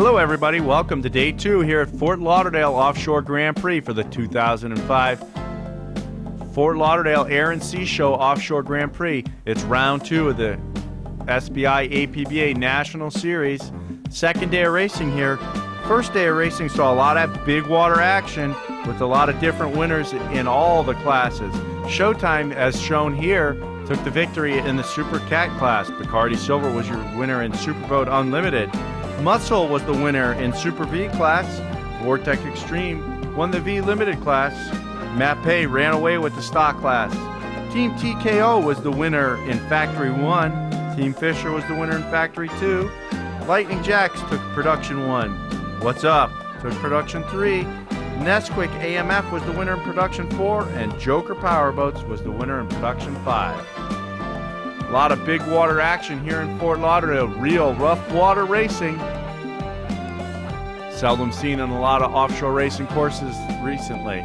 Hello everybody, welcome to day 2 here at Fort Lauderdale Offshore Grand Prix for the 2005 Fort Lauderdale Air and Sea Show Offshore Grand Prix. It's round 2 of the SBI APBA National Series. Second day of racing here. First day of racing saw a lot of big water action with a lot of different winners in all the classes. Showtime, as shown here, took the victory in the Supercat class. Bacardi Silver was your winner in Superboat Unlimited. Muscle was the winner in Super V class. Vortex Extreme won the V Limited class. Mappe ran away with the stock class. Team TKO was the winner in Factory 1. Team Fisher was the winner in Factory 2. Lightning Jacks took Production 1. What's Up took Production 3. Nesquik AMF was the winner in Production 4. And Joker Powerboats was the winner in Production 5. A lot of big water action here in Fort Lauderdale. Real rough water racing. Seldom seen on a lot of offshore racing courses recently.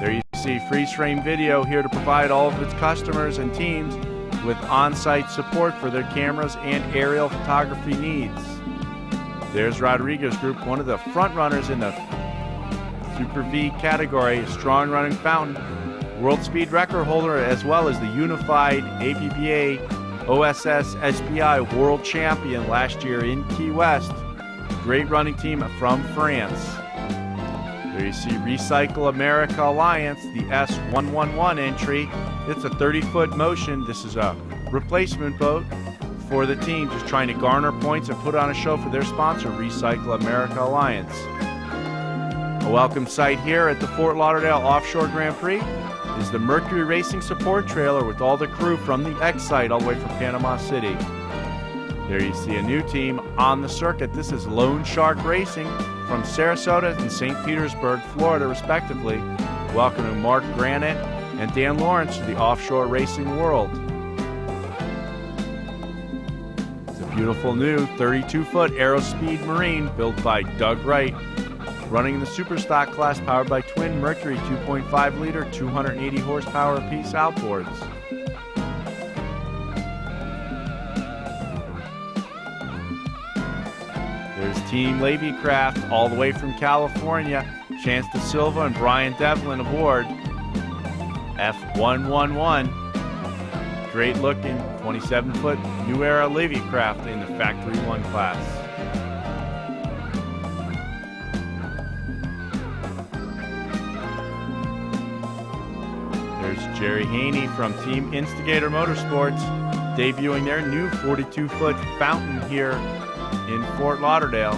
There you see freeze frame video here to provide all of its customers and teams with on-site support for their cameras and aerial photography needs. There's Rodriguez Group, one of the front runners in the Super V category, strong running fountain, world speed record holder, as well as the unified APBA OSS SBI world champion last year in Key West. Great running team from France. There you see Recycle America Alliance, the S111 entry. It's a 30-foot motion. This is a replacement boat for the team, just trying to garner points and put on a show for their sponsor, Recycle America Alliance. A welcome sight here at the Fort Lauderdale Offshore Grand Prix is the Mercury Racing support trailer with all the crew from the X site all the way from Panama City. There you see a new team on the circuit. This is Lone Shark Racing from Sarasota and St. Petersburg, Florida, respectively. Welcoming Mark Granite and Dan Lawrence to the offshore racing world. It's a beautiful new 32-foot Aerospeed Marine built by Doug Wright, running in the Superstock class, powered by twin Mercury 2.5-liter, 280 horsepower apiece outboards. There's Team Levy Craft all the way from California. Chance De Silva and Brian Devlin aboard. F111. Great looking 27-foot New Era Levy Craft in the Factory 1 class. There's Jerry Haney from Team Instigator Motorsports, debuting their new 42-foot fountain here in Fort Lauderdale.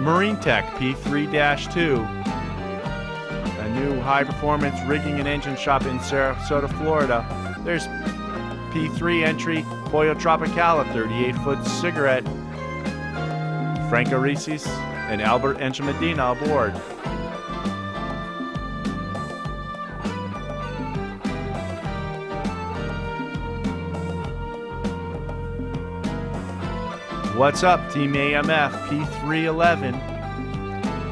Marine Tech P3-2, a new high-performance rigging and engine shop in Sarasota, Florida. There's P3 entry Pollo Tropicala 38-foot cigarette. Franco Ricis and Albert Enchimedina aboard. What's Up, Team AMF P311.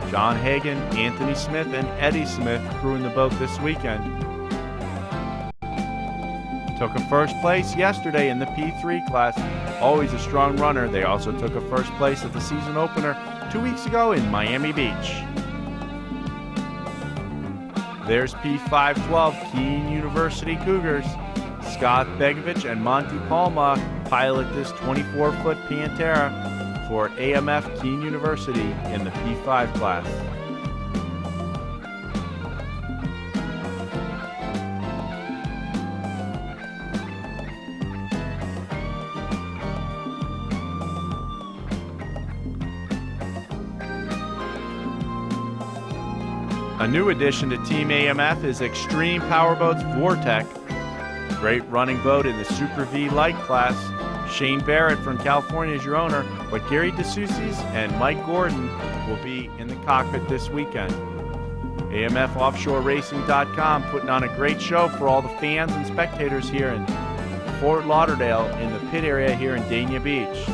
John Hagan, Anthony Smith, and Eddie Smith crewing the boat this weekend. Took a first place yesterday in the P3 class. Always a strong runner. They also took a first place at the season opener 2 weeks ago in Miami Beach. There's P512 Keene University Cougars. Scott Begovich and Monty Palma pilot this 24-foot Pantera for AMF Keene University in the P5 class. A new addition to Team AMF is Extreme Powerboats Vortex. Great running boat in the Super V Light class. Shane Barrett from California is your owner, but Gary DeSoucies and Mike Gordon will be in the cockpit this weekend. AMFOffshoreRacing.com putting on a great show for all the fans and spectators here in Fort Lauderdale in the pit area here in Dania Beach.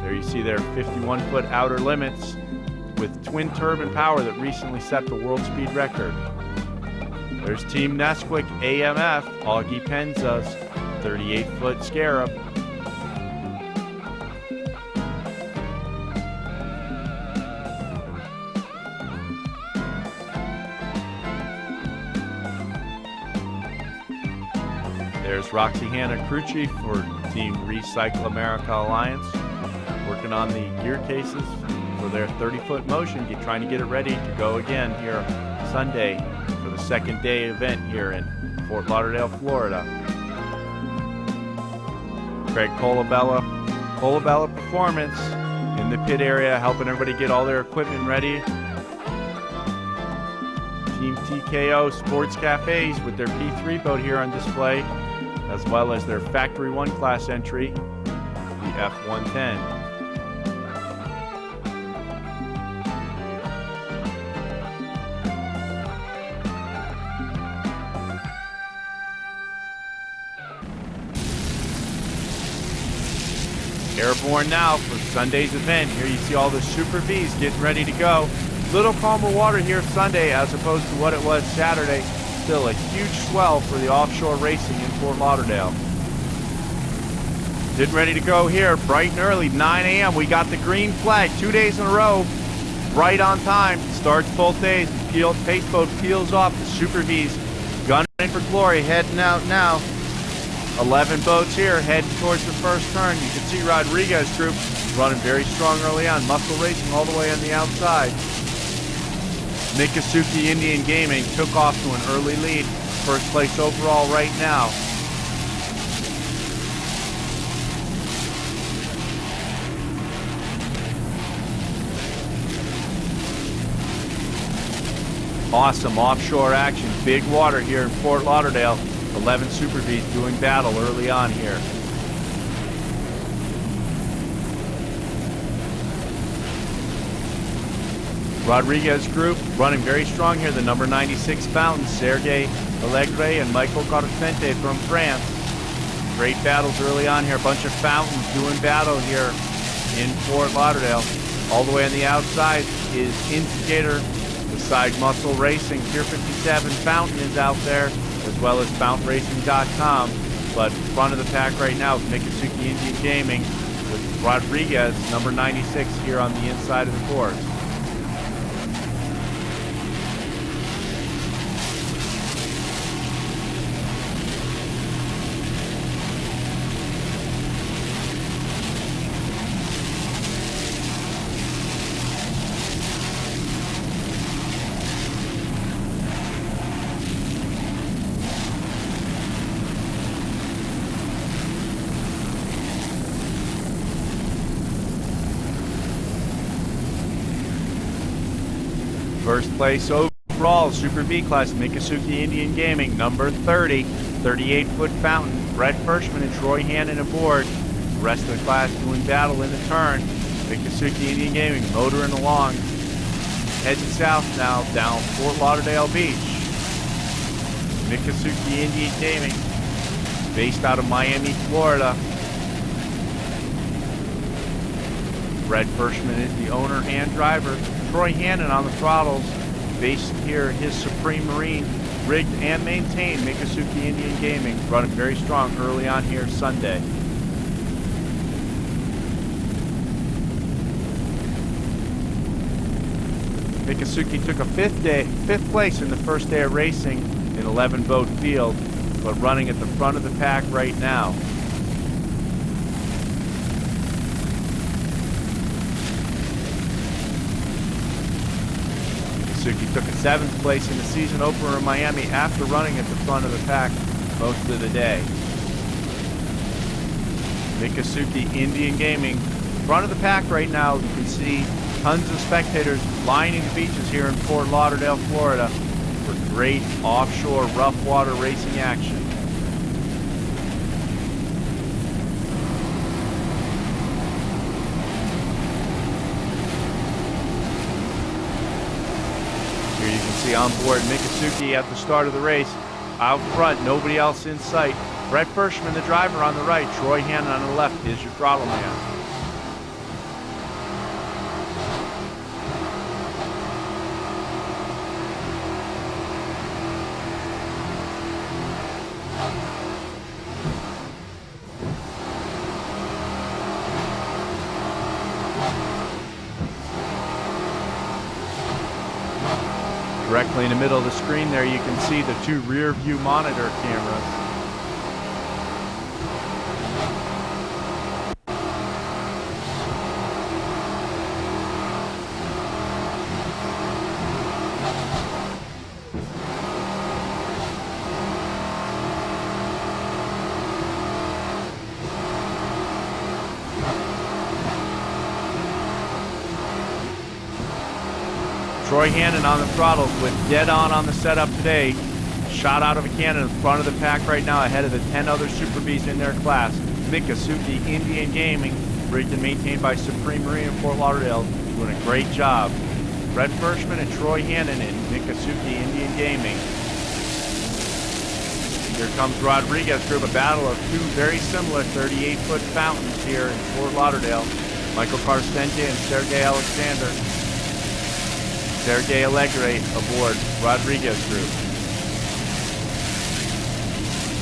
There you see their 51-foot outer limits with twin turbine power that recently set the world speed record. There's Team Nesquik AMF, Augie Penza's 38-foot Scarab. There's Roxy Hannah, crew chief for Team Recycle America Alliance, working on the gear cases for their 30-foot motion, trying to get it ready to go again here Sunday for the second day event here in Fort Lauderdale, Florida. Craig Colabella Performance in the pit area, helping everybody get all their equipment ready. Team TKO Sports Cafes with their P3 boat here on display, as well as their Factory 1 class entry, the F-110. Airborne now for Sunday's event. Here you see all the Super Vs getting ready to go. Little calmer water here Sunday as opposed to what it was Saturday. Still a huge swell for the offshore racing in Fort Lauderdale. Getting ready to go here bright and early, 9 a.m. We got the green flag 2 days in a row. Right on time. Starts both days. Pace boat peels off. The Super Vs gunning for glory, heading out now. 11 boats here heading towards the first turn. You can see Rodriguez group running very strong early on. Muscle racing all the way on the outside. Miccosukee Indian Gaming took off to an early lead. First place overall right now. Awesome offshore action. Big water here in Fort Lauderdale. 11 Super Vs doing battle early on here. Rodriguez group running very strong here. The number 96 Fountain, Sergei Allegre and Michael Carfente from France. Great battles early on here. A bunch of Fountains doing battle here in Fort Lauderdale. All the way on the outside is Instigator, the side muscle racing. Pier 57 Fountain is out there, as well as FountainRacing.com. But front of the pack right now is Miccosukee Indian Gaming with Rodriguez, number 96, here on the inside of the course. First place overall, Super V class, Miccosukee Indian Gaming, number 30, 38-foot Fountain, Brett Hirschman and Troy Hannon aboard. The rest of the class doing battle in the turn. Miccosukee Indian Gaming motoring along, heading south now down Fort Lauderdale Beach. Miccosukee Indian Gaming, based out of Miami, Florida. Brett Hirschman is the owner and driver. Troy Hannon on the throttles, based here his Supreme Marine, rigged and maintained Miccosukee Indian Gaming, running very strong early on here Sunday. Miccosukee took a fifth place in the first day of racing in 11 boat field, but running at the front of the pack right now. Miccosukee took a 7th place in the season opener in Miami after running at the front of the pack most of the day. Miccosukee Indian Gaming, front of the pack right now. You can see tons of spectators lining the beaches here in Fort Lauderdale, Florida for great offshore rough water racing action. Here you can see on board Miccosukee at the start of the race. Out front, nobody else in sight. Brett Hirschman, the driver, on the right. Troy Hannon on the left is your throttle man. Directly in the middle of the screen there, you can see the two rear view monitor cameras. Troy Hannon on the throttles with dead on the setup today. Shot out of a cannon in front of the pack right now, ahead of the 10 other Super Bs in their class. Mikasuki Indian Gaming, rigged and maintained by Supreme Marine in Fort Lauderdale, doing a great job. Brett Firschman and Troy Hannon in Mikasuki Indian Gaming. Here comes Rodriguez Group, a battle of two very similar 38-foot fountains here in Fort Lauderdale. Michael Carstente and Sergei Alexander. Sergei Allegre aboard Rodriguez Group.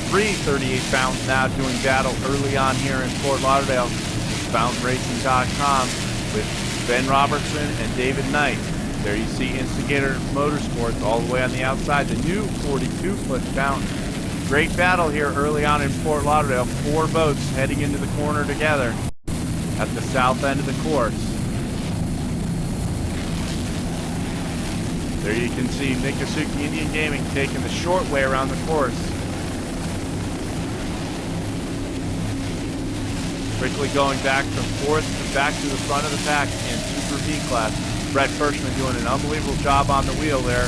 3 38 fountains now doing battle early on here in Fort Lauderdale. FountainRacing.com with Ben Robertson and David Knight. There you see Instigator Motorsports all the way on the outside, the new 42-foot fountain. Great battle here early on in Fort Lauderdale. 4 boats heading into the corner together at the south end of the course. There you can see Mikasuki Indian Gaming taking the short way around the course. Quickly going back from 4th to back to the front of the pack in Super V class. Brett Firschman doing an unbelievable job on the wheel there.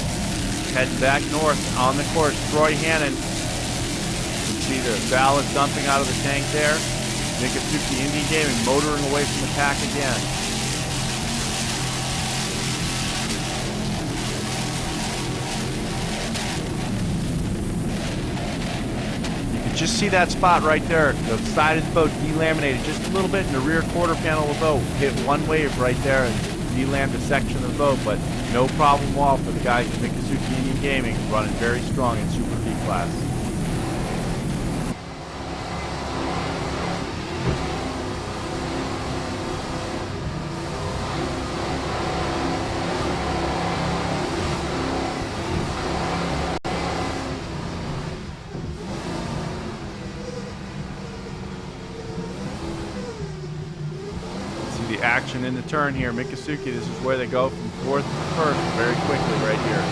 Heading back north on the course. Troy Hannon. You can see the ballast dumping out of the tank there. Mikasuki Indian Gaming motoring away from the pack again. Just see that spot right there. The side of the boat delaminated just a little bit in the rear quarter panel of the boat. Hit one wave right there and delammed a section of the boat, but no problem at all for the guys at Mikasuki Indian Gaming, running very strong in Super V class. Action in the turn here. Mikasuki, this is where they go from 4th to 1st very quickly right here.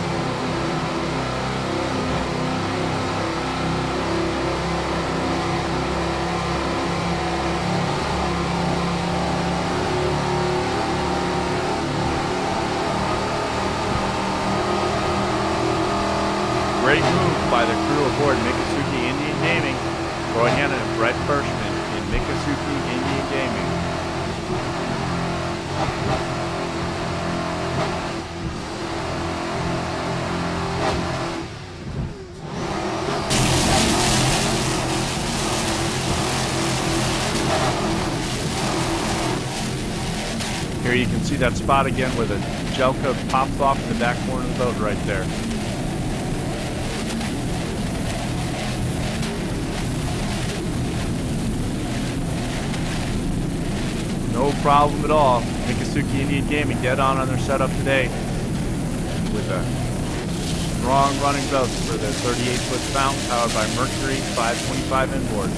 Great move by the crew aboard Mikasuki Indian Gaming. Troy Hannon and Brett Firschman in Mikasuki Indian Gaming. Here you can see that spot again where the gel coat pops off in the back corner of the boat right there. No problem at all. Mikasuki Indian Gaming dead on their setup today with a strong running boats for the 38-foot fountain powered by Mercury 525 inboard.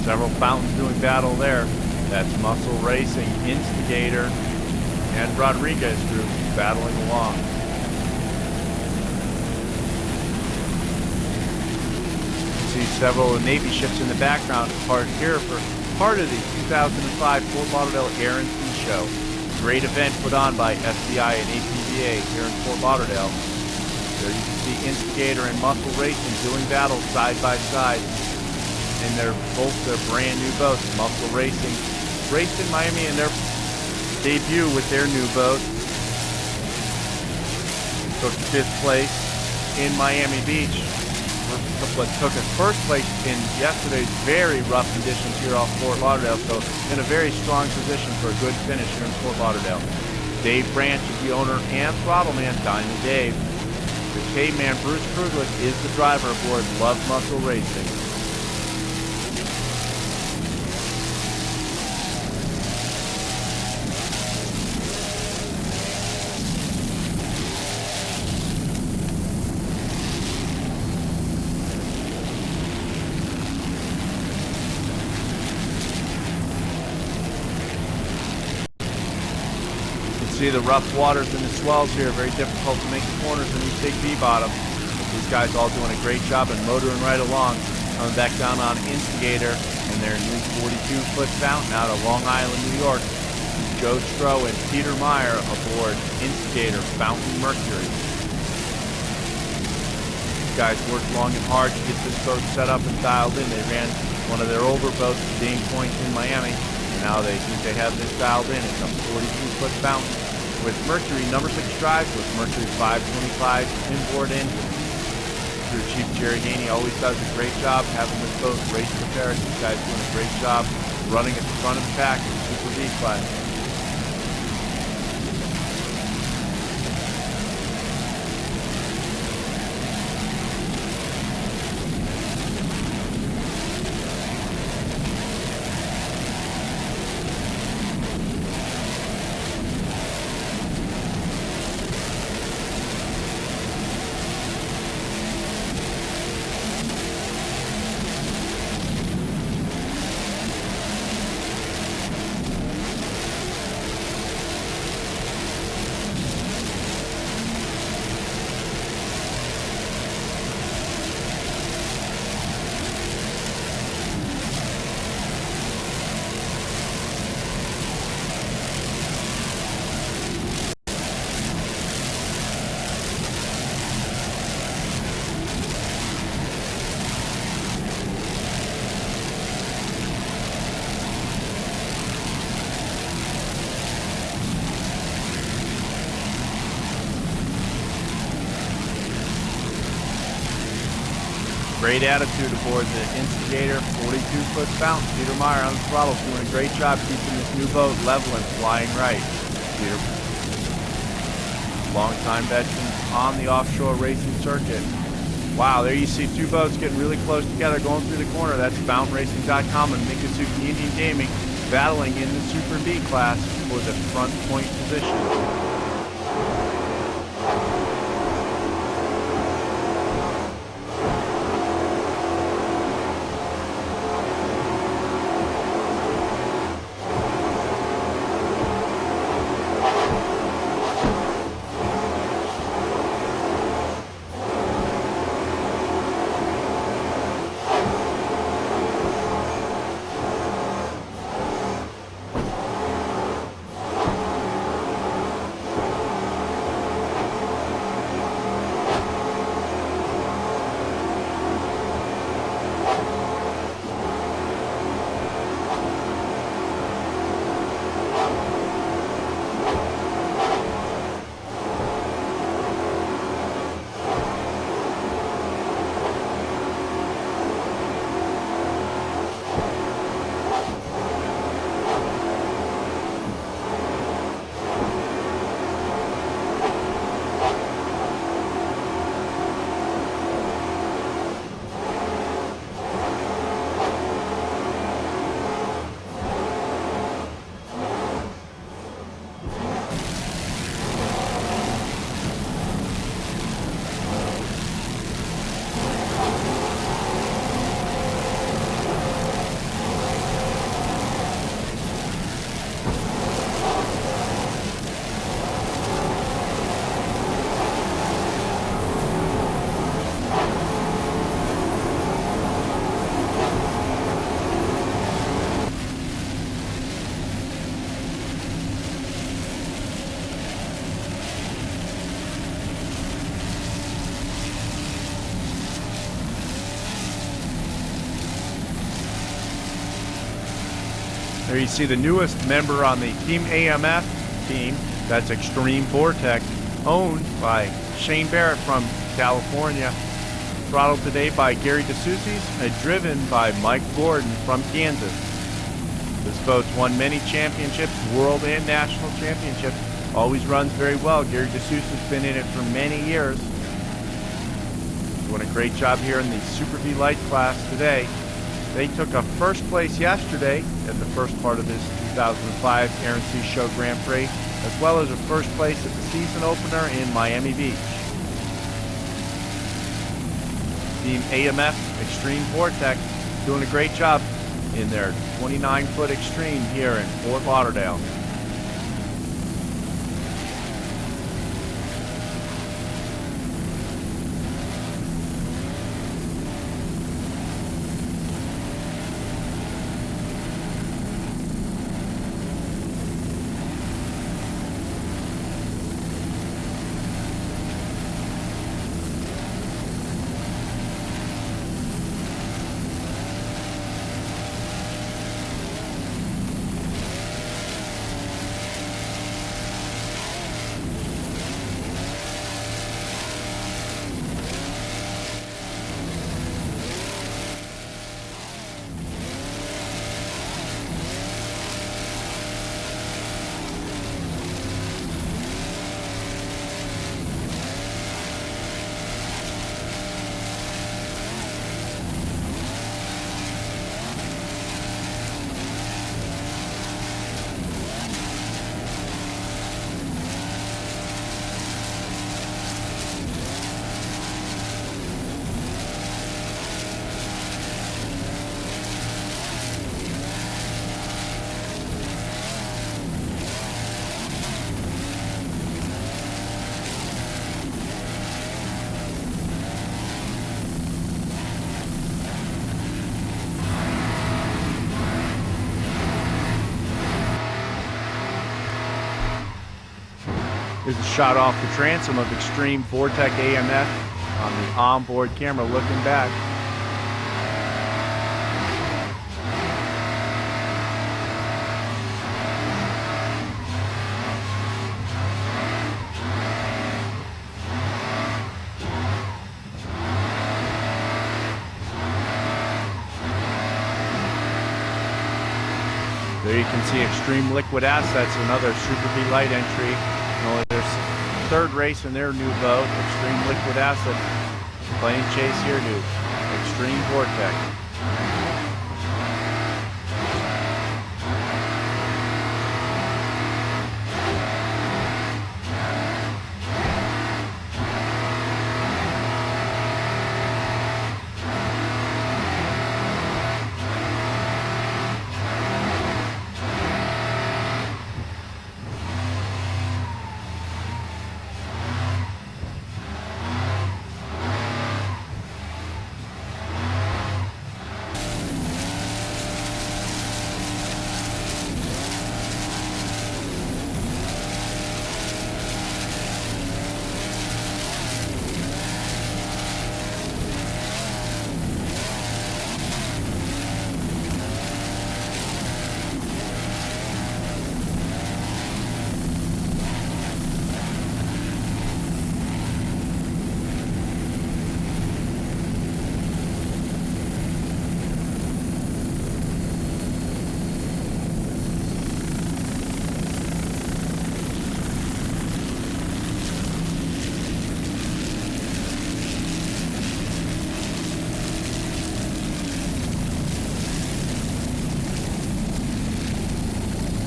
Several fountains doing battle there. That's Muscle Racing, Instigator, and Rodriguez Group battling along. See several of the Navy ships in the background part here for part of the 2005 Fort Lauderdale Air and Sea Show. Great event put on by SCI and APBA here in Fort Lauderdale. There you can see Instigator and Muscle Racing doing battle side by side. And they're both their brand new boats. Muscle Racing raced in Miami in their debut with their new boat. Took 5th place in Miami Beach. But took us 1st place in yesterday's very rough conditions here off Fort Lauderdale. So in a very strong position for a good finish here in Fort Lauderdale. Dave Branch is the owner and throttle man, Diamond Dave. The caveman Bruce Kruglich is the driver aboard Love Muscle Racing. see the rough waters and the swells here. Very difficult to make the corners in these big V-bottoms. But these guys all doing a great job and motoring right along. Coming back down on Instigator and their new 42-foot fountain out of Long Island, New York. Joe Stroh and Peter Meyer aboard Instigator Fountain Mercury. These guys worked long and hard to get this boat set up and dialed in. They ran one of their older boats to Dane Point in Miami, and now they think they have this dialed in. It's a 42-foot fountain with Mercury number 6 drives with Mercury 525 inboard engine. Crew Chief Jerry Haney always does a great job having this boat race prepared. These guys doing a great job running at the front of the pack in the Super V class. Great attitude aboard the Instigator 42-foot fountain. Peter Meyer on the throttle doing a great job keeping this new boat level and flying right. Peter, long-time veteran on the offshore racing circuit. Wow, there you see two boats getting really close together going through the corner. That's fountainracing.com and Miccosukee Indian Gaming battling in the Super B class for the front point position. There you see the newest member on the Team AMF team. That's Extreme Vortex, owned by Shane Barrett from California. Throttled today by Gary DeSoucies and driven by Mike Gordon from Kansas. This boat's won many championships, world and national championships. Always runs very well. Gary DeSoucies has been in it for many years. Doing a great job here in the Super V Light class today. They took a first place yesterday at the first part of this 2005 Aaron C. Show Grand Prix, as well as a first place at the season opener in Miami Beach. Team AMF Extreme Vortex doing a great job in their 29-foot Extreme here in Fort Lauderdale. Here's a shot off the transom of Extreme Vortec AMF on the onboard camera looking back. There you can see Extreme Liquid Assets, another Super V Light entry. Only their third race in their new boat, Extreme Liquid Assets. Playing chase here to Extreme Vortec.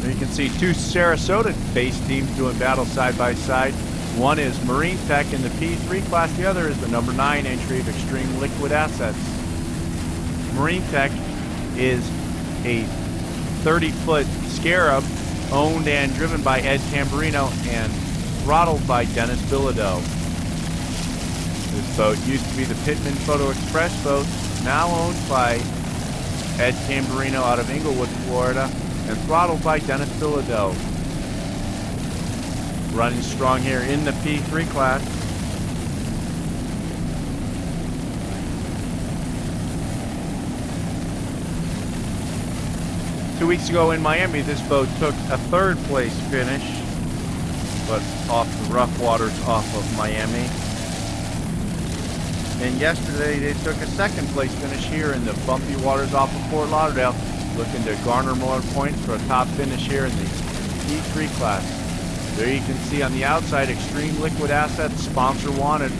You can see two Sarasota-based teams doing battle side by side. One is Marine Tech in the P3 class. The other is the number 9 entry of Extreme Liquid Assets. Marine Tech is a 30-foot Scarab owned and driven by Ed Tamburino and throttled by Dennis Bilodeau. This boat used to be the Pittman Photo Express boat, now owned by Ed Tamburino out of Inglewood, Florida, and throttled by Dennis Bilodeau. Running strong here in the P3 class. Two weeks ago in Miami, this boat took a 3rd place finish, but off the rough waters off of Miami. And yesterday they took a 2nd place finish here in the bumpy waters off of Fort Lauderdale, looking to garner more points for a top finish here in the P3 class. There you can see on the outside, Extreme Liquid Assets, sponsor wanted,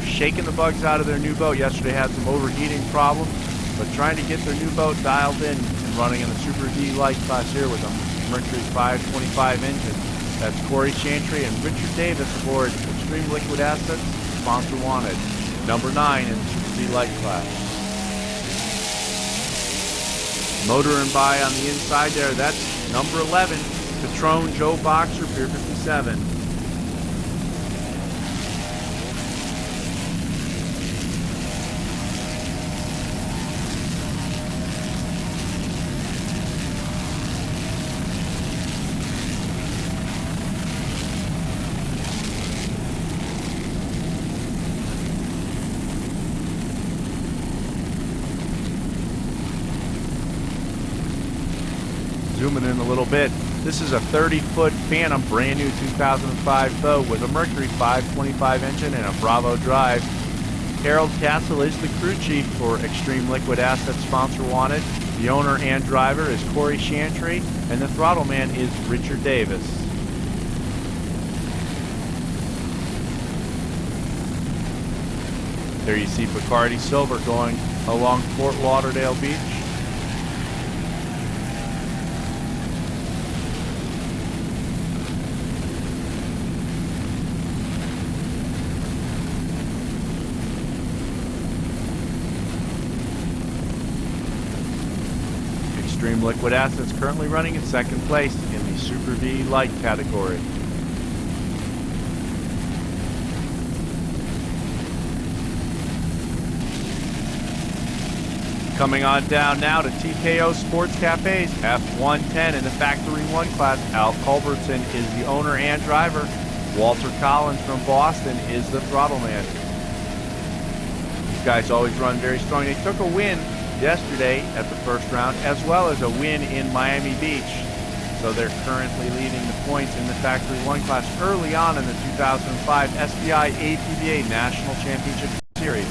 shaking the bugs out of their new boat. Yesterday had some overheating problems, but trying to get their new boat dialed in and running in the Super V Light class here with a Mercury 525 engine. That's Corey Chantry and Richard Davis aboard Extreme Liquid Assets, sponsor wanted, number 9 in the Super V Light class. Motoring by on the inside there, that's number 11, Patron Joe Boxer, Pier 57. Zooming in a little bit, this is a 30-foot Phantom, brand new 2005 boat with a Mercury 525 engine and a Bravo drive. Harold Castle is the crew chief for Extreme Liquid Assets, sponsor wanted. The owner and driver is Corey Chantry, and the throttle man is Richard Davis. There you see Bacardi Silver going along Fort Lauderdale Beach. Extreme Liquid Assets currently running in 2nd place in the Super V Light category. Coming on down now to TKO Sports Cafes, F110 in the Factory 1 class. Al Culbertson is the owner and driver. Walter Collins from Boston is the throttle man. These guys always run very strong. They took a win yesterday at the first round, as well as a win in Miami Beach. So they're currently leading the points in the Factory 1 class early on in the 2005 SBI APBA National Championship Series.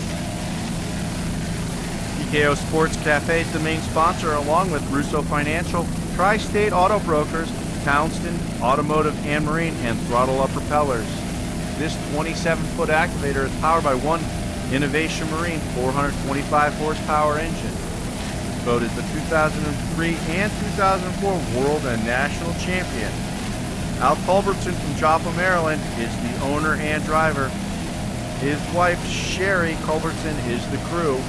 TKO Sports Cafe is the main sponsor, along with Russo Financial, Tri-State Auto Brokers, Townsend Automotive and Marine, and Throttle Up Propellers. This 27-foot activator is powered by one Innovation Marine 425 horsepower engine. This boat is the 2003 and 2004 World and National Champion. Al Culbertson from Joppa, Maryland is the owner and driver. His wife, Sherry Culbertson, is the crew.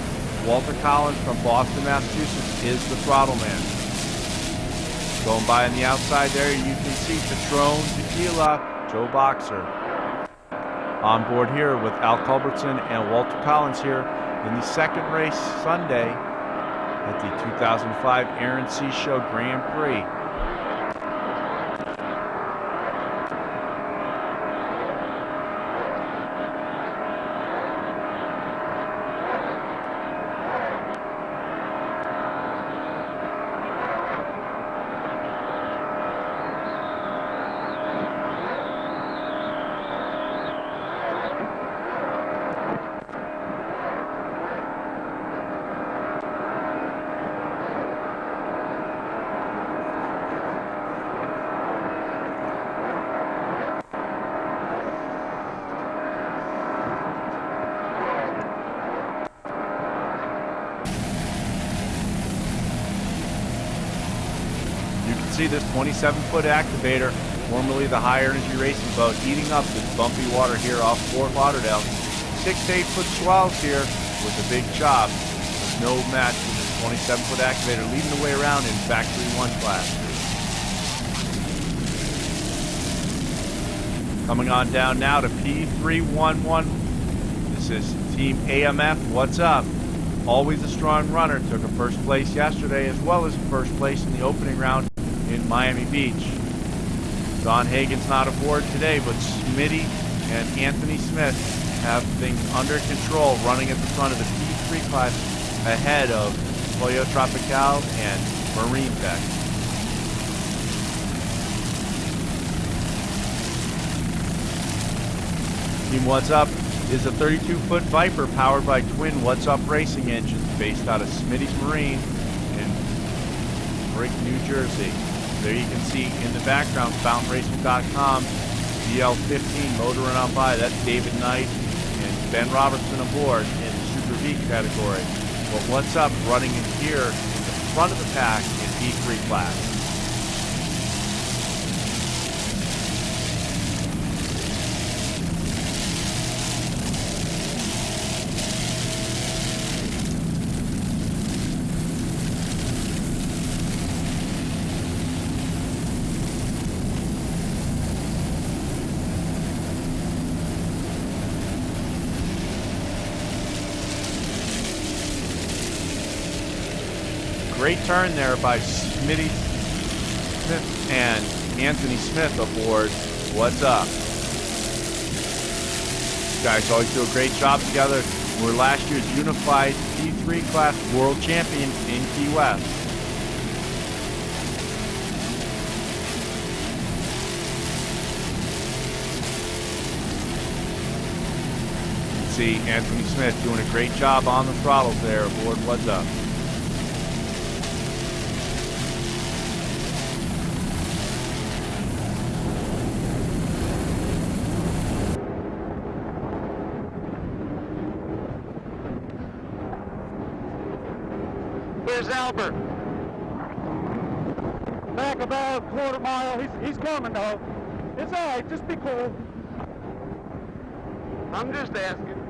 Walter Collins from Boston, Massachusetts is the throttle man. Going by on the outside there, you can see Patron Tequila, Joe Boxer. On board here with Al Culbertson and Walter Collins here in the second race Sunday at the 2005 Aaron C. Show Grand Prix. See this 27-foot activator, formerly the higher energy racing boat, eating up this bumpy water here off Fort Lauderdale. 6 to 8 foot swells here with a big chop. There's no match with this 27-foot activator leading the way around in Factory 1 class. Coming on down now to P311. This is Team AMF. What's up? Always a strong runner. Took a first place yesterday, as well as first place in the opening round in Miami Beach. Don Hagen's not aboard today, but Smitty and Anthony Smith have things under control, running at the front of the P3 class ahead of Pollo Tropical and Marine Tech. Team What's Up is a 32-foot Viper powered by twin What's Up racing engines based out of Smitty's Marine in Brick, New Jersey. There you can see in the background, fountainracing.com, DL15 motoring on by. That's David Knight and Ben Robertson aboard in the Super V category. But What's Up running in here in the front of the pack in P3 class. Great turn there by Smitty Smith and Anthony Smith aboard What's Up. These guys always do a great job together. We're last year's unified P3 class world champion in Key West. You can see Anthony Smith doing a great job on the throttles there aboard What's Up. Where's Albert? Back about a quarter mile. He's coming though. It's all right. Just be cool. I'm just asking.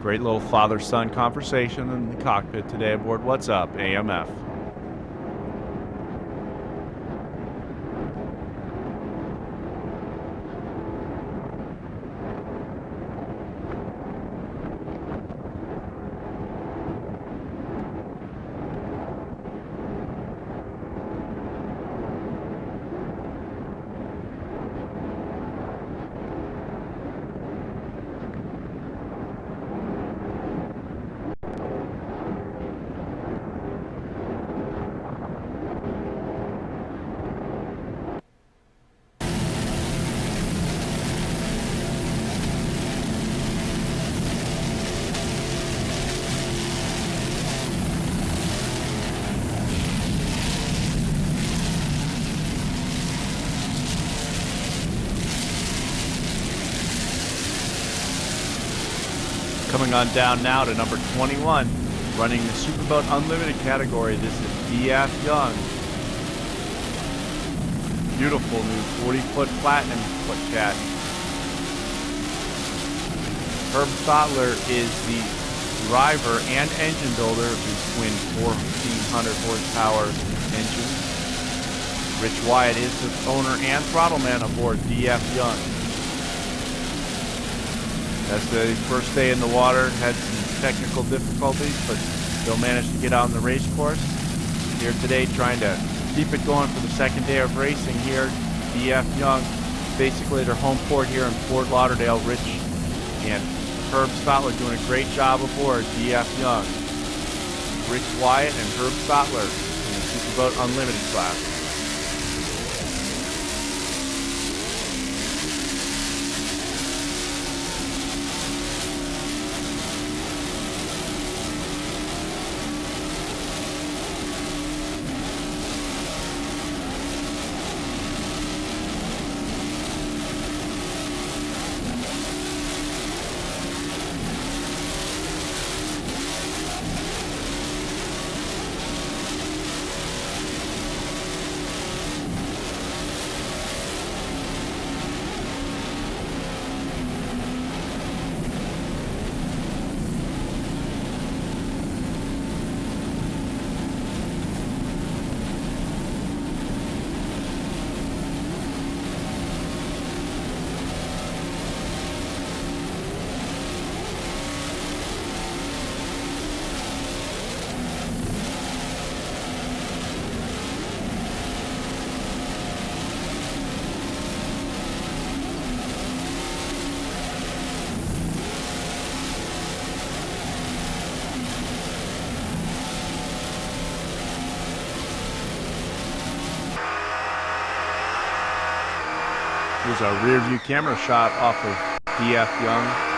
Great little father-son conversation in the cockpit today aboard What's Up, AMF. Coming on down now to number 21, running the Superboat Unlimited category. This is DF Young. Beautiful new 40-foot Platinum foot cat. Herb Stotler is the driver and engine builder of the twin 1400 horsepower engine. Rich Wyatt is the owner and throttleman aboard DF Young. That's the first day in the water, had some technical difficulties, but still managed to get out on the race course. Here today trying to keep it going for the second day of racing here. DF Young, basically their home port here in Fort Lauderdale. Rich and Herb Stotler doing a great job aboard DF Young. Rich Wyatt and Herb Stotler in the Superboat Unlimited class. Here's a rear view camera shot off of DF Young.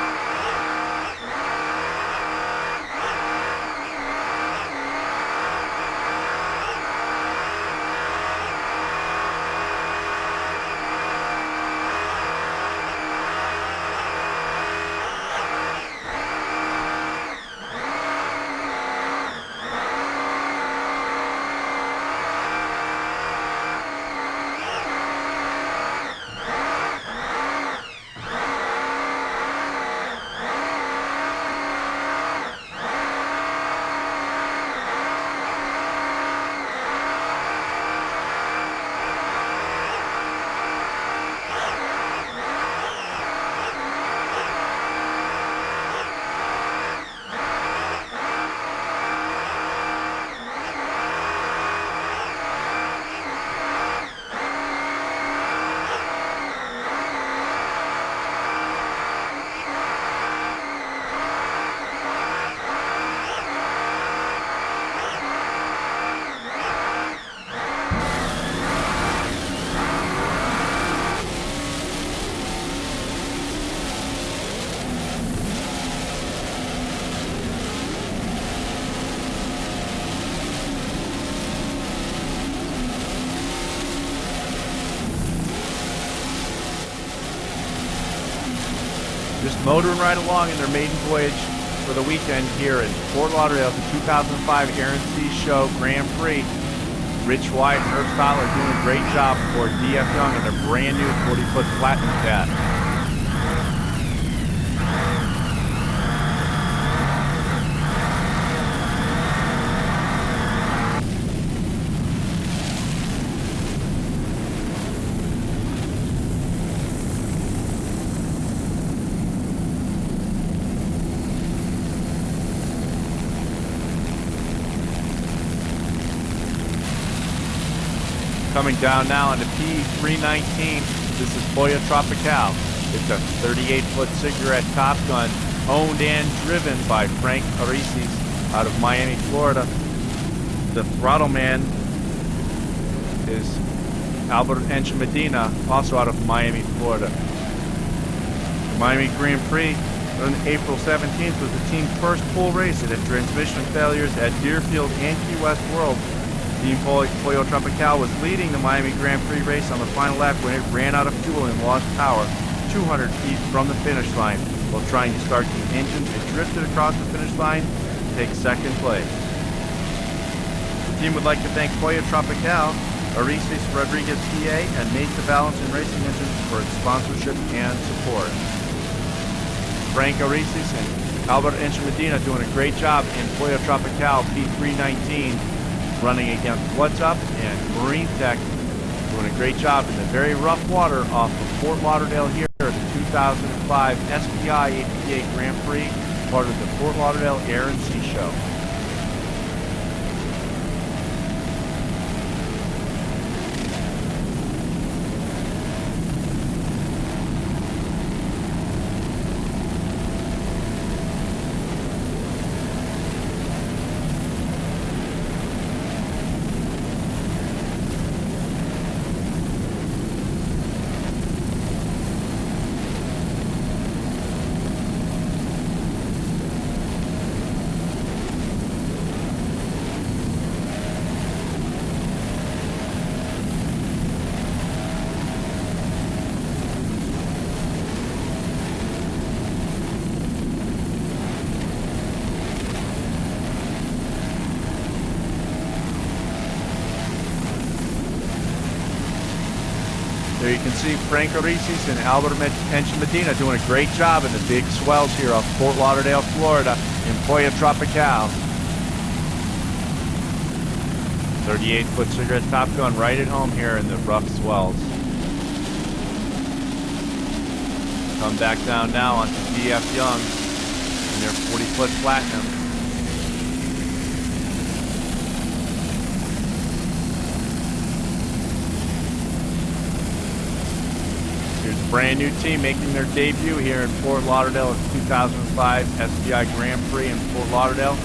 Just motoring right along in their maiden voyage for the weekend here in Fort Lauderdale, the 2005 Air & Sea Show Grand Prix. Rich Wyatt and Herb Stotler doing a great job for DF Young and their brand new 40-foot Platinum cat. Coming down now into P319, this is Pollo Tropical. It's a 38-foot cigarette Top Gun, owned and driven by Frank Arisis out of Miami, Florida. The throttle man is Albert Medina, also out of Miami, Florida. The Miami Grand Prix on April 17th was the team's first full race. It had transmission failures at Deerfield and Key West World. Team Pollo Tropical was leading the Miami Grand Prix race on the final lap when it ran out of fuel and lost power 200 feet from the finish line. while trying to start the engine and drifted across the finish line to take second place. The team would like to thank Pollo Tropical, Arises Rodriguez PA, and Mesa Balance and Racing Engines for its sponsorship and support. Frank Arises and Albert Medina doing a great job in Pollo Tropical P319, running against What's Up and Marine Tech, doing a great job in the very rough water off of Fort Lauderdale here at the 2005 SPI APBA Grand Prix, part of the Fort Lauderdale Air and Sea Show. There you can see Frank Arises and Albert Medina doing a great job in the big swells here off Fort Lauderdale, Florida in Pollo Tropical. 38-foot cigarette Top Gun right at home here in the rough swells. Come back down now onto DF Young and their 40-foot Platinum. Here's a brand new team making their debut here in Fort Lauderdale at the 2005 SPI Grand Prix in Fort Lauderdale.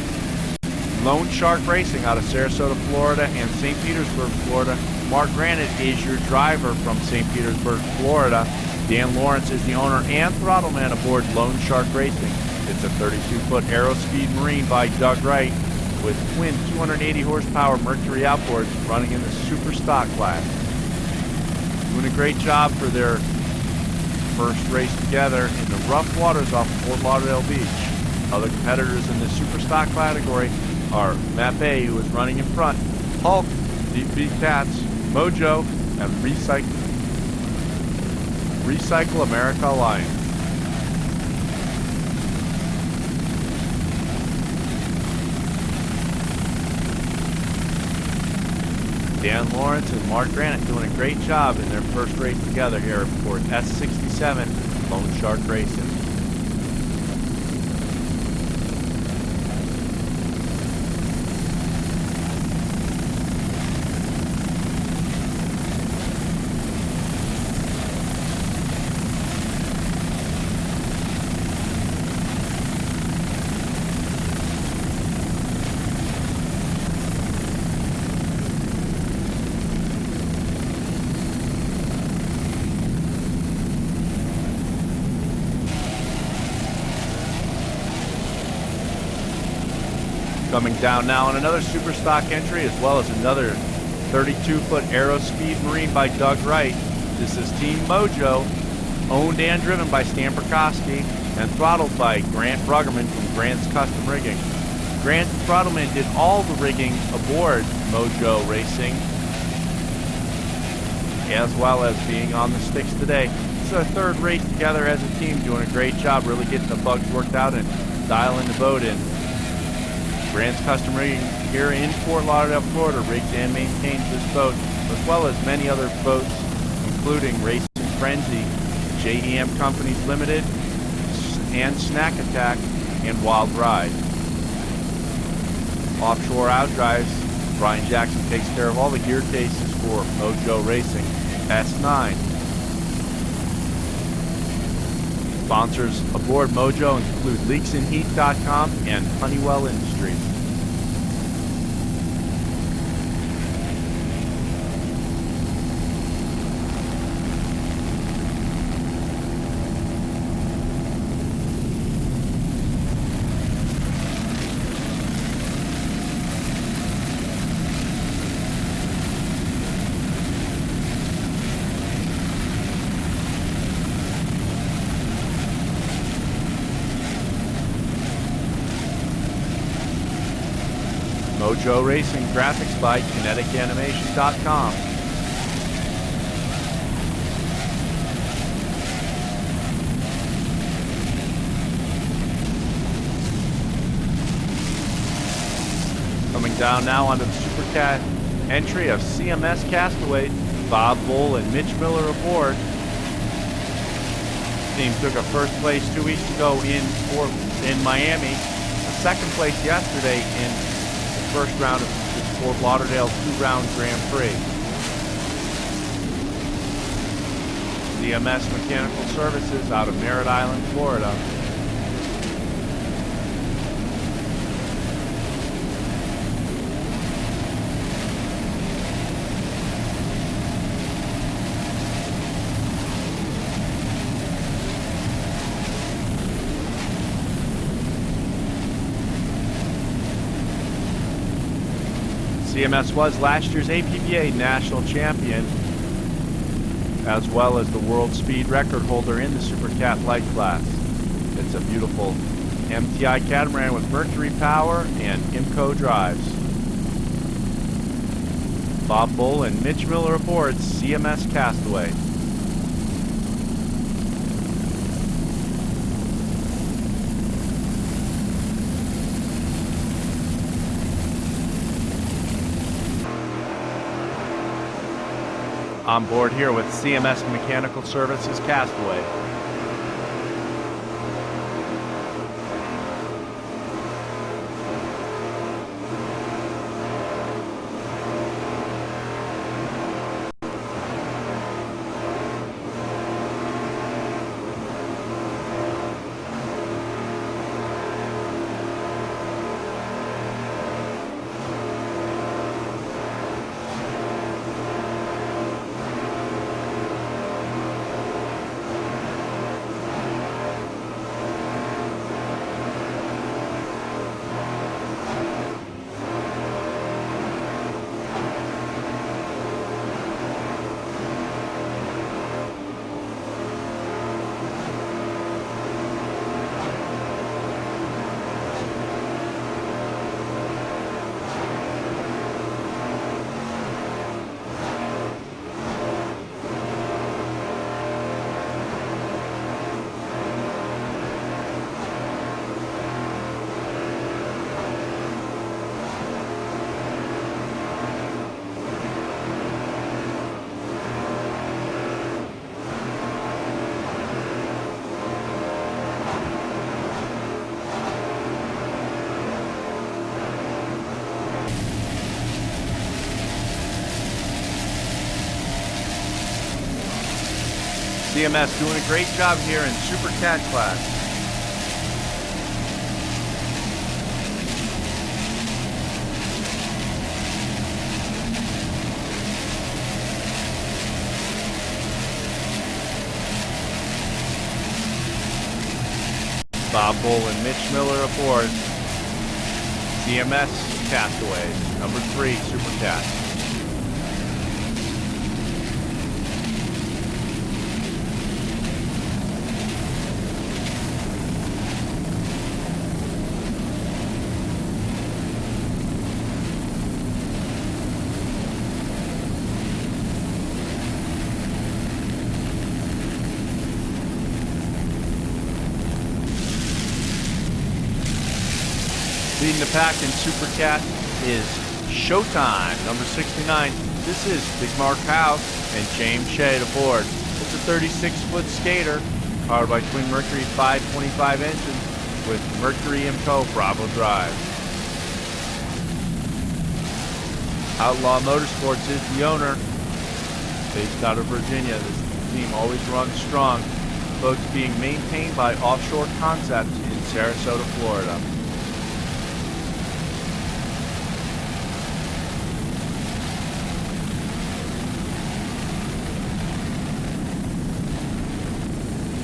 Lone Shark Racing out of Sarasota, Florida and St. Petersburg, Florida. Mark Granite is your driver from St. Petersburg, Florida. Dan Lawrence is the owner and throttle man aboard Lone Shark Racing. It's a 32-foot Aerospeed Marine by Doug Wright with twin 280 horsepower Mercury outboards running in the super stock class. Doing a great job for their first race together in the rough waters off Fort Lauderdale Beach. Other competitors in the super stock category are Matt Bay, who is running in front, Hulk, Deep Beat Cats, Mojo, and Recycle America Alliance. Dan Lawrence and Mark Granite doing a great job in their first race together here for S67 Lone Shark Racing. Coming down now on another super stock entry, as well as another 32-foot Aerospeed Marine by Doug Wright. This is Team Mojo, owned and driven by Stan Prokowski, and throttled by Grant Bruggerman from Grant's Custom Rigging. Grant Throttleman did all the rigging aboard Mojo Racing, as well as being on the sticks today. This is our third race together as a team, doing a great job really getting the bugs worked out and dialing the boat in. Grant's Custom Rigging here in Fort Lauderdale, Florida, rigs and maintains this boat, as well as many other boats, including Racing Frenzy, JEM Companies Limited, and Snack Attack, and Wild Ride. Offshore Outdrives, Brian Jackson takes care of all the gear cases for Mojo Racing S9. Sponsors aboard Mojo include leaksandheat.com and Honeywell Industries. Mojo Racing graphics by kineticanimations.com. Coming down now onto the Supercat entry of CMS Castaway, Bob Bull and Mitch Miller aboard. Team took a first place 2 weeks ago in Miami, a second place yesterday in the first round of the Fort Lauderdale 2-round Grand Prix. CMS Mechanical Services out of Merritt Island, Florida. CMS was last year's APBA national champion, as well as the world speed record holder in the Supercat light class. It's a beautiful MTI catamaran with Mercury power and IMCO drives. Bob Bull and Mitch Miller aboard CMS Castaway. On board here with CMS Mechanical Services Castaway. CMS doing a great job here in Supercat class. Bob Bull and Mitch Miller aboard CMS Castaway, number 3 Supercat. Leading the pack in Supercat is Showtime, number 69. This is Big Mark House and James Shade aboard. It's a 36-foot skater powered by twin Mercury 525 engines with Mercury IMCO Bravo drive. Outlaw Motorsports is the owner. Based out of Virginia, this team always runs strong. Boats being maintained by Offshore Concepts in Sarasota, Florida.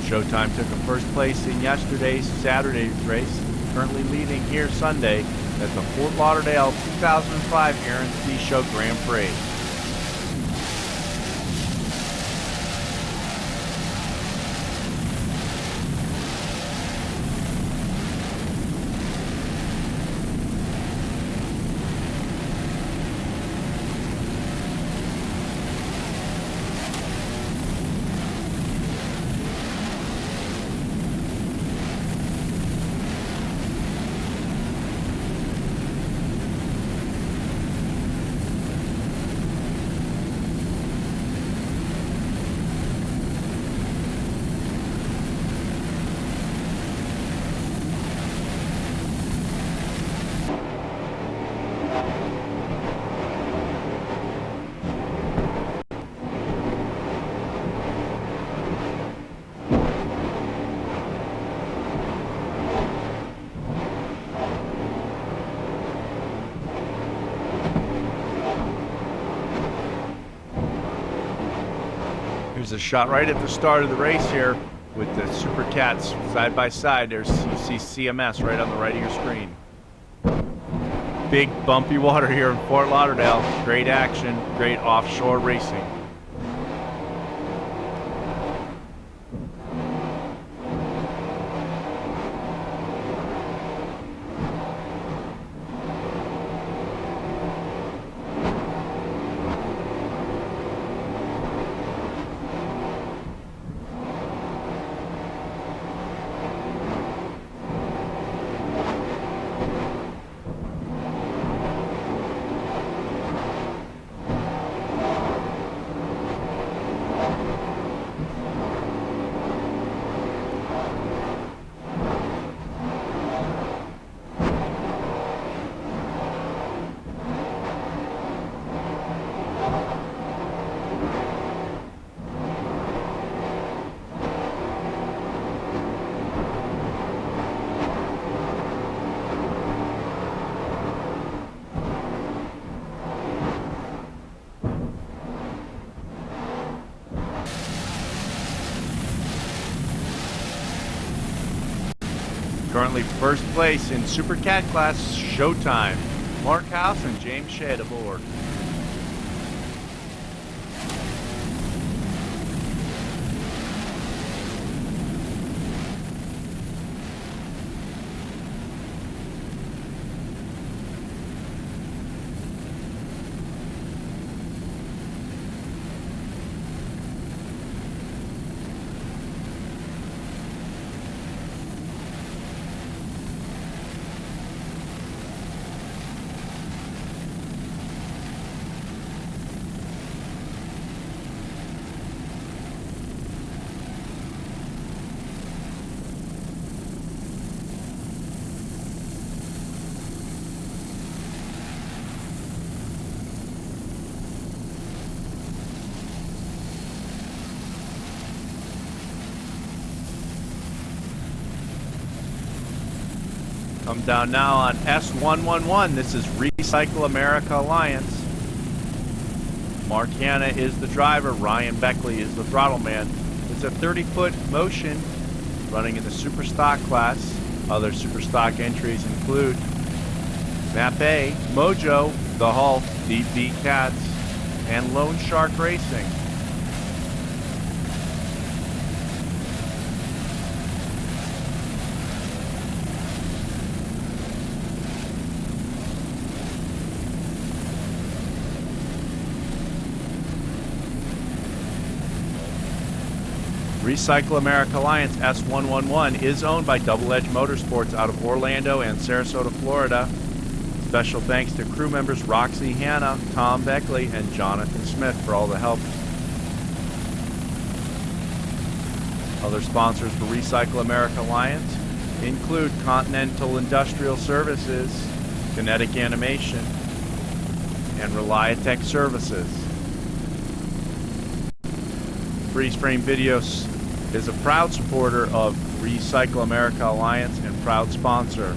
Showtime took a first place in yesterday's Saturday's race, currently leading here Sunday at the Fort Lauderdale 2005 Aaron P. Show Grand Prix. Here's a shot right at the start of the race here with the Supercats side by side. There's, you see CMS right on the right of your screen. Big bumpy water here in Fort Lauderdale. Great action, great offshore racing. Currently first place in Supercat class Showtime. Mark House and James Shedd aboard. Come down now on S111. This is Recycle America Alliance. Mark Hanna is the driver. Ryan Beckley is the throttle man. It's a 30-foot motion running in the super stock class. Other super stock entries include Map A, Mojo, The Hulk, Deep Beat Cats, and Lone Shark Racing. Recycle America Alliance S111 is owned by Double Edge Motorsports out of Orlando and Sarasota, Florida. Special thanks to crew members Roxy Hanna, Tom Beckley, and Jonathan Smith for all the help. Other sponsors for Recycle America Alliance include Continental Industrial Services, Kinetic Animation, and Reliatech Services. Freeze Frame Videos is a proud supporter of Recycle America Alliance and proud sponsor.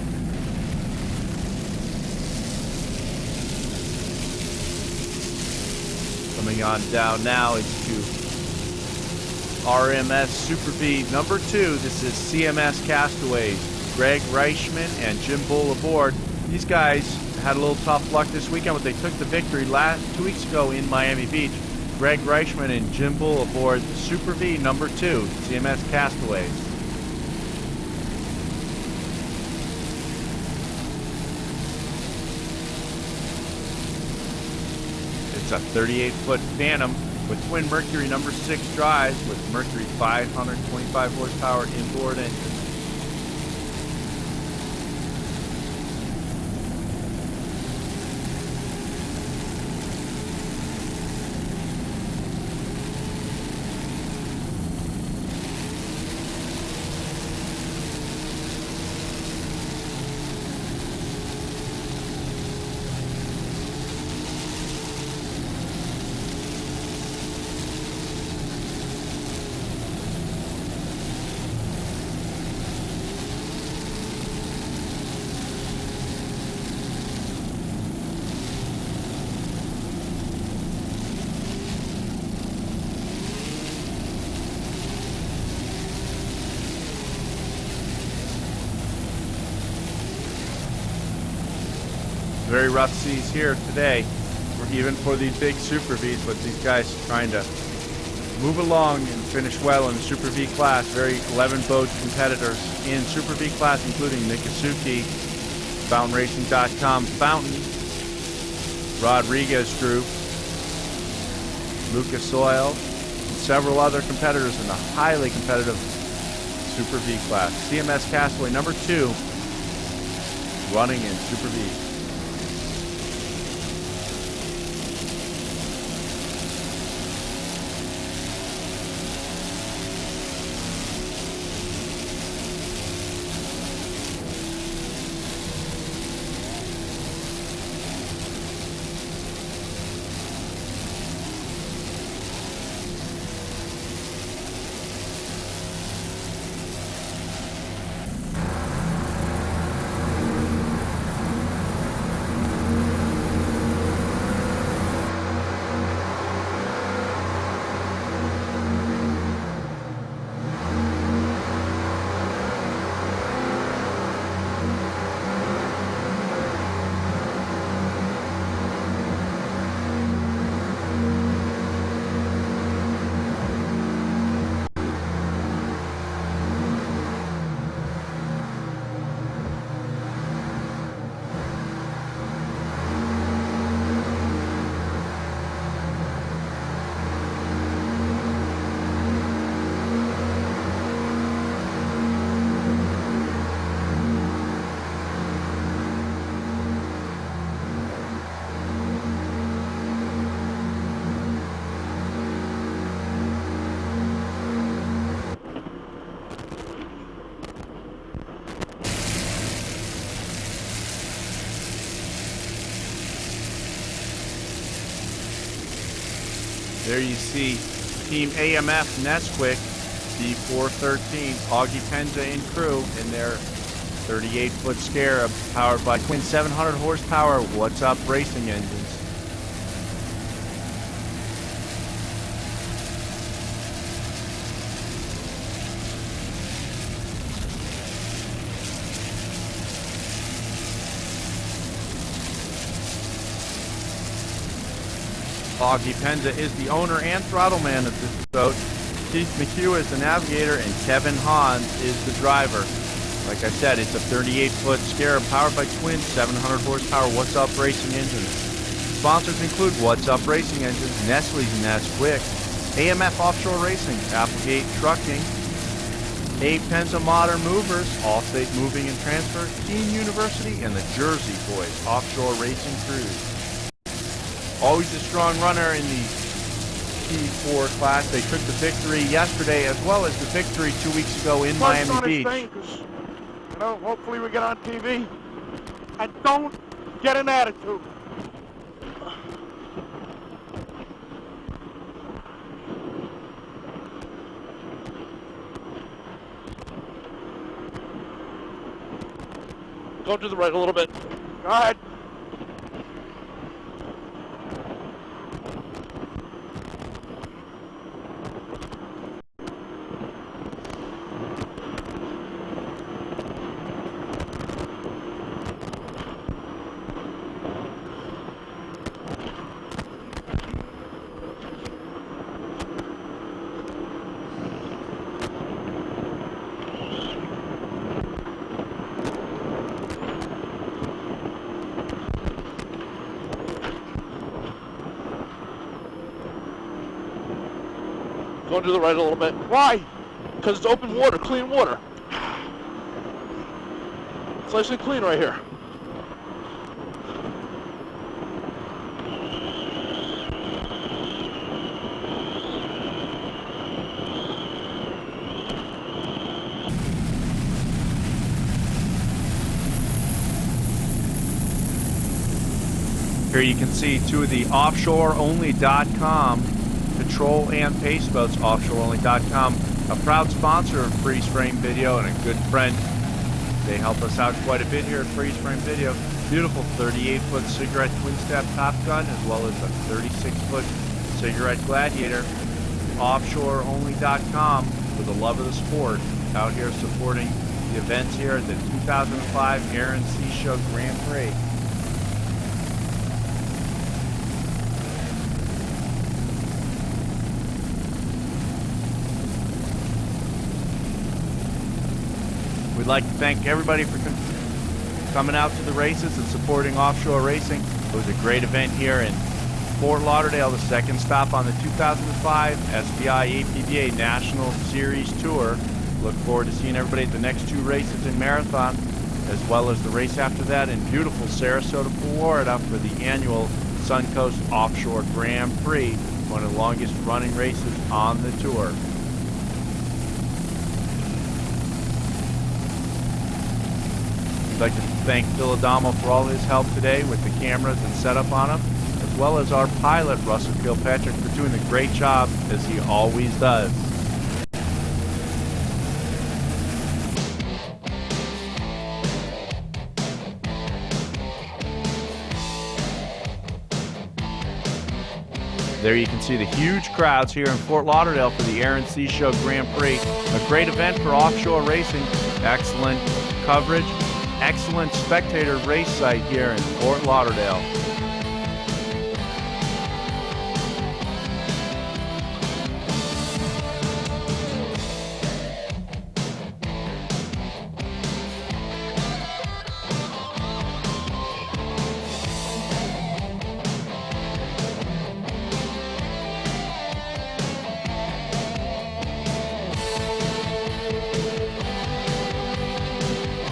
Coming on down now is to RMS Super V number 2. This is CMS Castaways. Greg Reichman and Jim Bull aboard. These guys had a little tough luck this weekend, but they took the victory 2 weeks ago in Miami Beach. Greg Reichman and Jim Bull aboard Super V number 2, CMS Castaways. It's a 38-foot Phantom with twin Mercury number 6 drives with Mercury 525 horsepower inboard engine. Very rough seas here today, even for these big Super Vs, but these guys trying to move along and finish well in the Super V class. Very 11 boat competitors in Super V class, including Mikasuki, FountainRacing.com, Fountain, Rodriguez Group, Lucas Oil, and several other competitors in the highly competitive Super V class. CMS Castaway number 2 running in Super V. There you see Team AMF Nesquik, D413, Augie Penza and crew in their 38-foot Scarab powered by twin 700 horsepower What's Up racing engines. Augie Penza is the owner and throttle man of this boat. Keith McHugh is the navigator and Kevin Hahn is the driver. Like I said, it's a 38-foot Scarab powered by twin 700 horsepower What's Up racing engines. Sponsors include What's Up racing engines, Nestle's Nesquik, AMF Offshore Racing, Applegate Trucking, A. Penza Modern Movers, Allstate Moving and Transfer, Keene University, and the Jersey Boys Offshore Racing Crews. Always a strong runner in the T4 class. They took the victory yesterday as well as the victory 2 weeks ago in Miami Beach. You know, hopefully we get on TV. And don't get an attitude. Go to the right a little bit. Go ahead. Going to the right a little bit. Why? Because it's open water, clean water. It's nice and clean right here. Here you can see two of the offshoreonly.com patrol and pace boats, offshoreonly.com, a proud sponsor of Freeze Frame Video and a good friend. They help us out quite a bit here at Freeze Frame Video. Beautiful 38-foot cigarette twin-step Top Gun as well as a 36-foot cigarette Gladiator. Offshoreonly.com for the love of the sport, out here supporting the events here at the 2005 Air and Sea Show Grand Prix. like to thank everybody for coming out to the races and supporting Offshore Racing. It was a great event here in Fort Lauderdale, the second stop on the 2005 SBI APBA National Series Tour. Look forward to seeing everybody at the next two races in Marathon, as well as the race after that in beautiful Sarasota, Florida for the annual Suncoast Offshore Grand Prix, one of the longest running races on the tour. I'd like to thank Phil Adamo for all his help today with the cameras and setup on them, as well as our pilot, Russell Kilpatrick, for doing a great job, as he always does. There you can see the huge crowds here in Fort Lauderdale for the Air and Sea Show Grand Prix. A great event for offshore racing. Excellent coverage, excellent spectator race site here in Fort Lauderdale.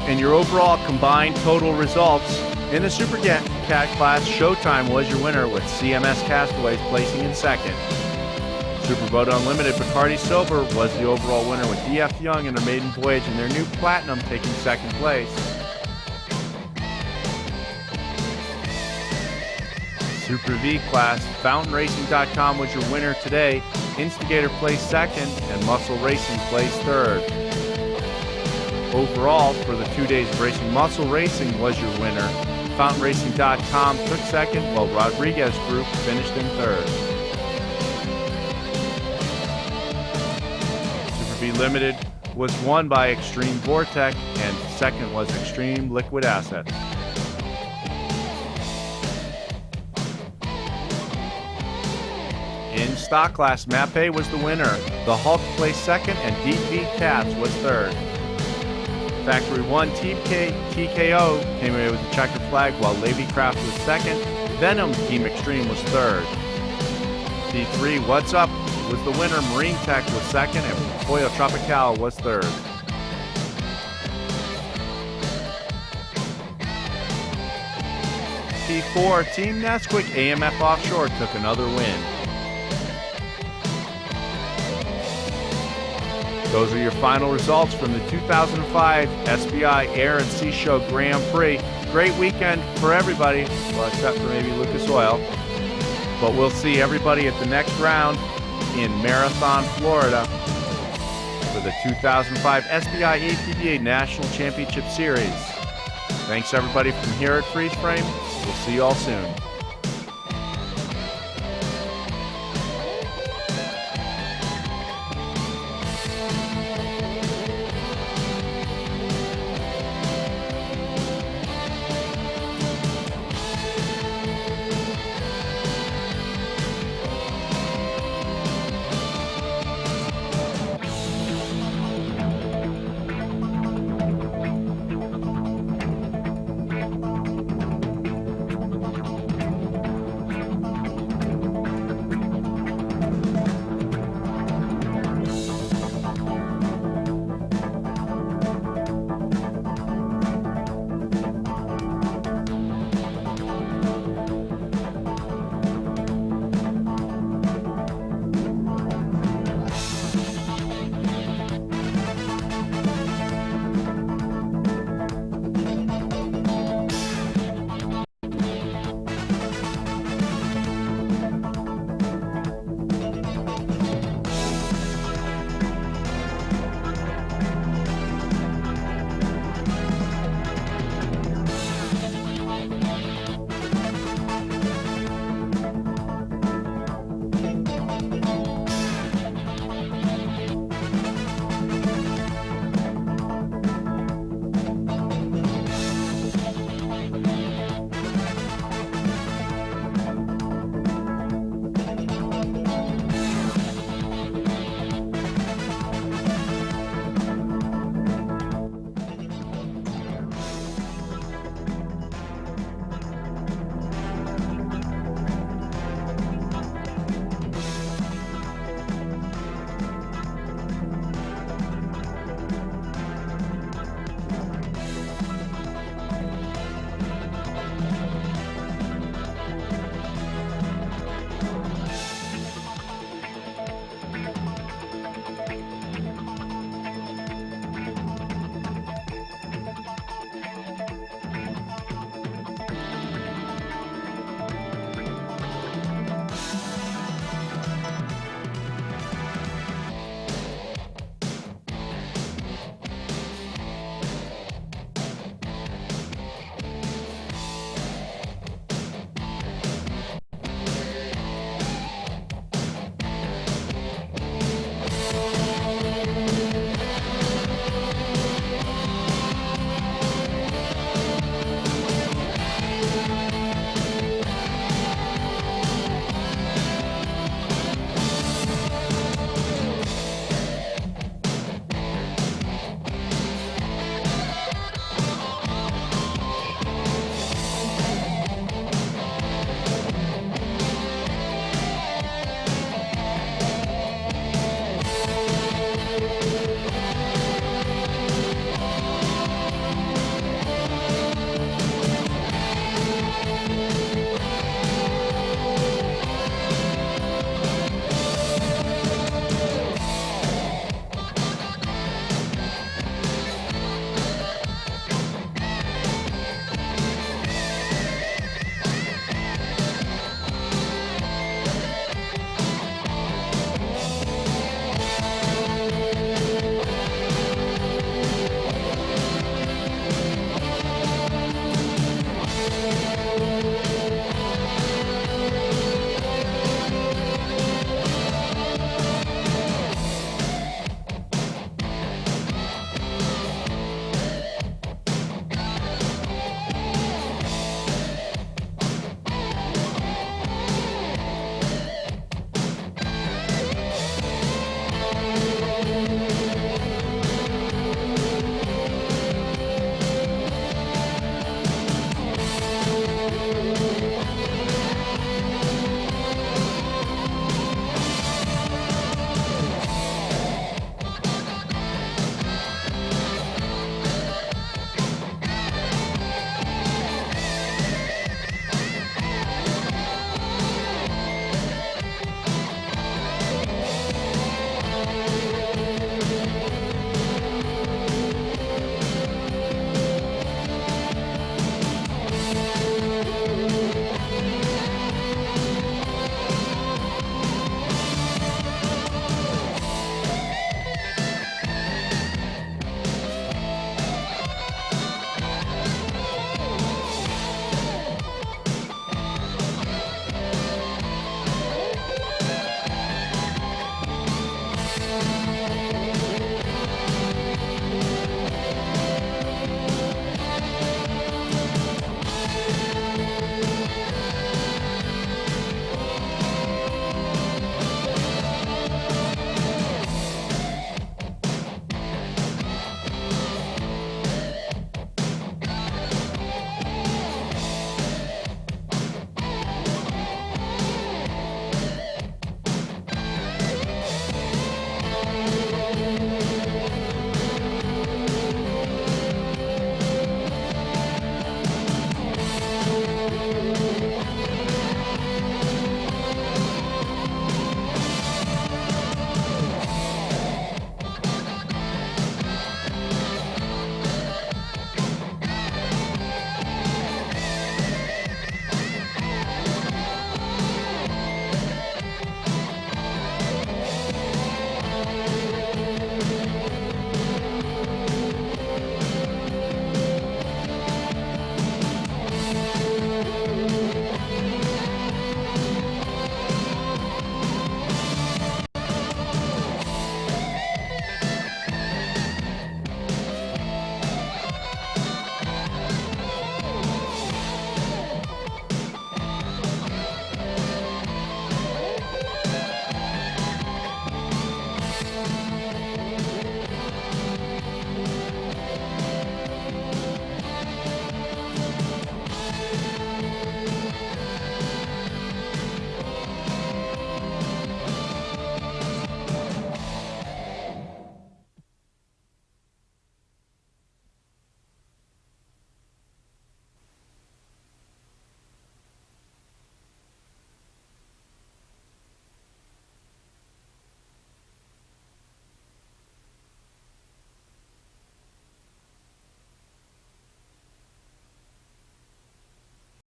And your overall combined total results in the Supercat class, Showtime was your winner with CMS Castaways placing in second. Superboat Unlimited Bacardi Silver was the overall winner with DF Young and their maiden voyage and their new Platinum taking second place. Super V class, FountainRacing.com was your winner today. Instigator placed second and Muscle Racing placed third. Overall, for the 2 days of racing, Muscle Racing was your winner. FountainRacing.com took second, while Rodriguez Group finished in third. Super V Limited was won by Extreme Vortec, and second was Extreme Liquid Assets. In stock class, Mape was the winner. The Hulk placed second, and Deep V Cats was third. Factory 1 TKO came away with the checkered flag, while Levy Craft was second. Venom Team Extreme was third. P3 What's Up was the winner. Marine Tech was second, and Pollo Tropical was third. P4 Team Nesquik AMF Offshore took another win. Those are your final results from the 2005 SBI Air and Sea Show Grand Prix. Great weekend for everybody, well, except for maybe Lucas Oil. But we'll see everybody at the next round in Marathon, Florida for the 2005 SBI APBA National Championship Series. Thanks everybody from here at Freeze Frame. We'll see you all soon.